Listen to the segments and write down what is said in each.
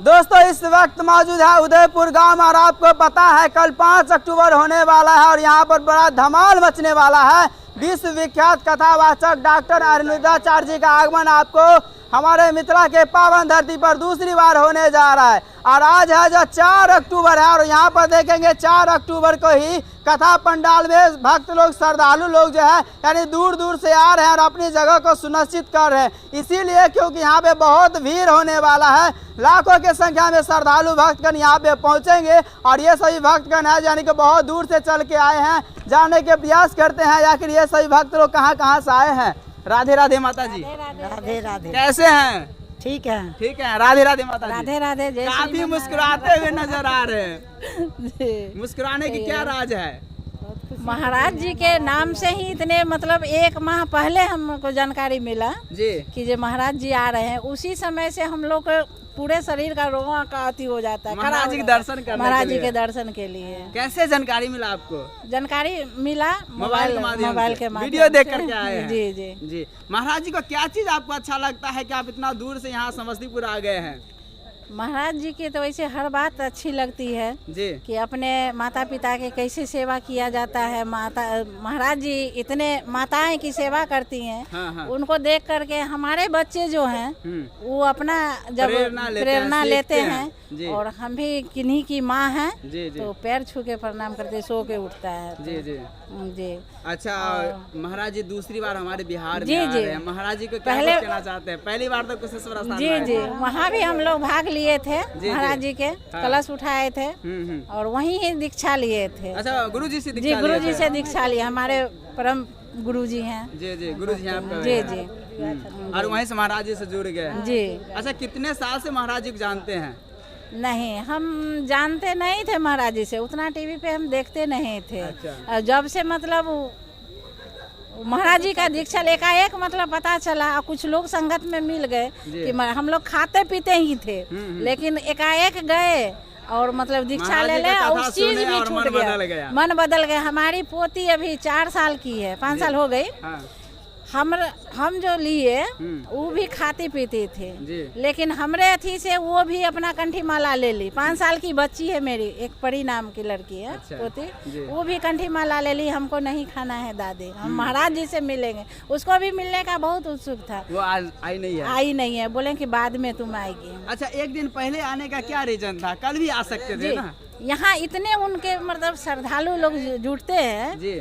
दोस्तों इस वक्त मौजूद है उदयपुर गांव में और आपको पता है कल 5 अक्टूबर होने वाला है और यहां पर बड़ा धमाल मचने वाला है। विश्व विख्यात कथावाचक डॉक्टर अरुणिताचार्य जी का आगमन आपको हमारे मिथिला के पावन धरती पर दूसरी बार होने जा रहा है और आज है जो 4 अक्टूबर है और यहाँ पर देखेंगे 4 अक्टूबर को ही कथा पंडाल में भक्त लोग श्रद्धालु लोग जो है यानी दूर दूर से आ रहे हैं और अपनी जगह को सुनिश्चित कर रहे हैं। इसीलिए क्योंकि यहाँ पे बहुत भीड़ होने वाला है, लाखों की संख्या में श्रद्धालु भक्तगण यहाँ पे पहुँचेंगे और ये सभी भक्तगण है यानी कि बहुत दूर से चल के आए हैं, जाने के प्रयास करते हैं आखिर ये सभी भक्त लोग कहाँ से आए हैं। राधे राधे माता जी। राधे राधे। कैसे हैं? ठीक है। ठीक है। राधे राधे माता जी। राधे राधे। काफी मुस्कुराते हुए नजर आ रहे हैं। मुस्कुराने की क्या राज है? महाराज जी के नाम से ही इतने मतलब 1 माह पहले हमको जानकारी मिला जी कि जो महाराज जी आ रहे हैं, उसी समय से हम लोग पूरे शरीर का रोआ का अति हो जाता है महाराज जी के दर्शन करने महाराज जी के दर्शन के लिए। कैसे जानकारी मिला आपको? जानकारी मिला मोबाइल के माध्यम वीडियो देख करके आए हैं। जी जी जी। महाराज जी को क्या चीज आपको अच्छा लगता है कि आप इतना दूर से यहाँ समस्तीपुर आ गए हैं? महाराज जी की तो वैसे हर बात अच्छी लगती है जी कि अपने माता पिता के कैसे सेवा किया जाता है। महाराज जी इतने माताएं की सेवा करती हैं। हाँ। उनको देख करके हमारे बच्चे जो हैं वो अपना जब प्रेरणा लेते हैं और हम भी किन्हीं की माँ हैं तो पैर छू के प्रणाम करते, सो के उठता है। जी जी जी। अच्छा, महाराज जी दूसरी बार हमारे बिहार में आ रहे हैं, महाराज जी को क्या कहना चाहते हैं? पहली बार तो कुशेश्वर स्थान जी जी वहाँ भी हम लोग भाग लिए थे, महाराज जी के कलश उठाए थे और वहीं ही दीक्षा लिए थे। अच्छा, गुरु जी से जी गुरु जी से दीक्षा लिए, हमारे परम गुरु जी हैं। जी जी गुरु जी आपका। जी जी। और वहीं से महाराज जी से जुड़ गए जी। अच्छा, कितने साल से महाराज जी को जानते हैं? नहीं, हम जानते नहीं थे महाराज जी से, उतना टीवी पे हम देखते नहीं थे। अच्छा। जब से मतलब महाराज जी का दीक्षा एकाएक मतलब पता चला और कुछ लोग संगत में मिल गए कि हम लोग खाते पीते ही थे लेकिन एकाएक गए और मतलब दीक्षा ले ले और उस चीज भी छूट गया, मन बदल गया। हमारी पोती अभी 4 साल की है, 5 साल हो गई। हम जो लिए वो भी खाती पीती थे लेकिन हमरे अथी से वो भी अपना कंठी माला ले ली। 5 साल की बच्ची है मेरी, एक परी नाम की लड़की है। अच्छा। पोती, वो भी कंठी माला ले ली। हमको नहीं खाना है दादी, हम महाराज जी से मिलेंगे। उसको भी मिलने का बहुत उत्सुक था, वो आज आई नहीं है। बोले कि बाद में तुम आएगी। अच्छा, एक दिन पहले आने का क्या रीजन था? कल भी आ सकते थे ना। यहाँ इतने उनके मतलब श्रद्धालु लोग जुटते हैं जी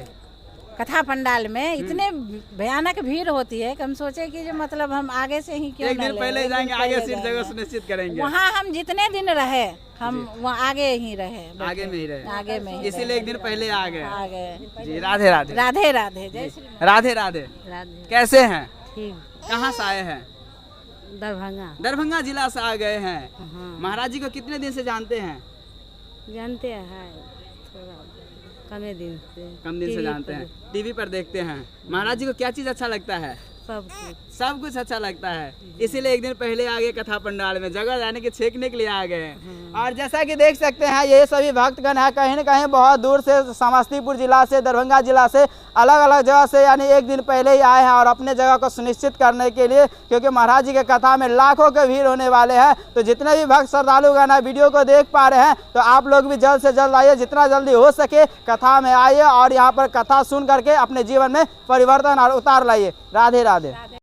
कथा पंडाल में, इतने भयानक भीड़ होती है कि हम सोचे कि जो मतलब हम आगे से ही क्यों एक दिन पहले जाएंगे, आगे सीट जगह सुनिश्चित करेंगे। वहाँ हम जितने दिन रहे हम वहाँ आगे ही रहे, आगे में ही रहे, इसीलिए एक दिन पहले आ गए जी। राधे राधे। राधे राधे। जय श्री राधे राधे। कैसे हैं? कहाँ से आए हैं? दरभंगा जिला से आ गए हैं। महाराज जी को कितने दिन से जानते हैं? जानते हैं कम दिन से जानते हैं, टीवी पर देखते हैं। महाराज जी को क्या चीज अच्छा लगता है? सब कुछ अच्छा लगता है, इसीलिए एक दिन पहले आ गए कथा पंडाल में, जगह जाने के छेकने के लिए आ गए। और जैसा कि देख सकते हैं ये सभी भक्तगण है कहीं न कहीं बहुत दूर से, समस्तीपुर जिला से, दरभंगा जिला से, अलग अलग जगह से यानी एक दिन पहले ही आए हैं और अपने जगह को सुनिश्चित करने के लिए, क्योंकि महाराज जी के कथा में लाखों के भीड़ होने वाले हैं। तो जितने भी भक्त श्रद्धालुगण है वीडियो को देख पा रहे हैं तो आप लोग भी जल्द से जल्द आइए, जितना जल्दी हो सके कथा में आइए और यहाँ पर कथा सुन करके अपने जीवन में परिवर्तन और उतार लाइए। राधे राधे।